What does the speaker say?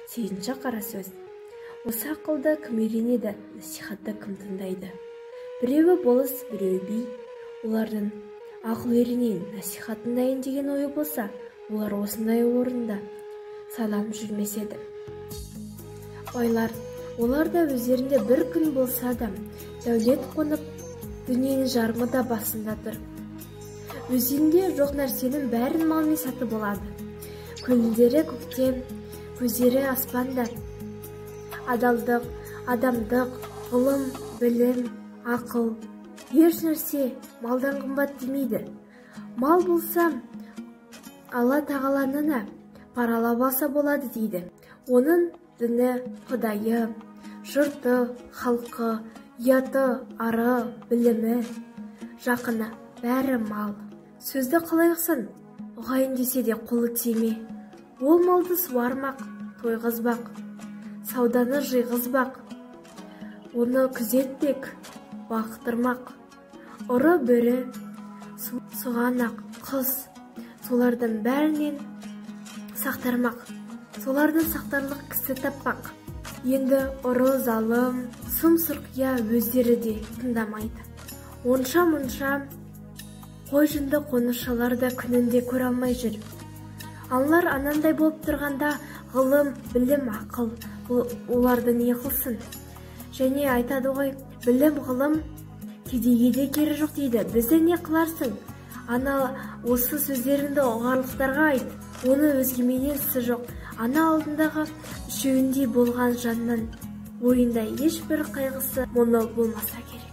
Сегізінші қара сөз. Осы ақылды кім үйренеді, насихатты кім тыңдайды? Біреуі болыс, біреуі би. Олардың ақыл үйренейін, насихат тыңдайын деген ойы болса, олар осындай орында сайланып жүрмес еді. Байлар, олар да өздерінде бір күн болса да, дәулет қонып, дүниенің жарымы да басында тұр. Өзінде жоқ нәрсенің бәрін малмен сатып болады. Көңілдері көкте, көздері аспанда. Адалдық, адамдық, ғылым, білім, ақыл, еш нәрсе малдан қымбат демейді. Мал болса, Алла тағаланы паралап алса болады дейді. Оның діні, құдайы, жұрты, халқы, ұяты, ары, білімі, жақыны, бәрі мал. Сөзді қалай ұқсын, ұғайын десе де қолы тиме. Ол малды суармақ, тойғызбақ, сауданы жиғызбақ, оны күзетпек, бақтырмақ. Ұры бірі, сұғанақ, қыз, солардың бәрінен сақтармақ, солардың сақтарлық кісі таппақ. Енді ұры залым, сұм-сұрқия өздері де тыңдамайды. Онша-мұнша қой жүнді қонышалар да күнінде көре алмай жүр. Аналар анандай болып тұрғанда ғылым, білім, ақыл оларды не қылсын? Және айтады ғой, білім, ғылым кедейге де кері жоқ дейді. Бізде не қыларсың? Ана осы сөздеріңді ұғарлықтарға айт. Оны өзгеменен ісі жоқ. Ана алдындағы үшеуіндей болған жанның ойында ешбір қайғысы мұны болмаса керек.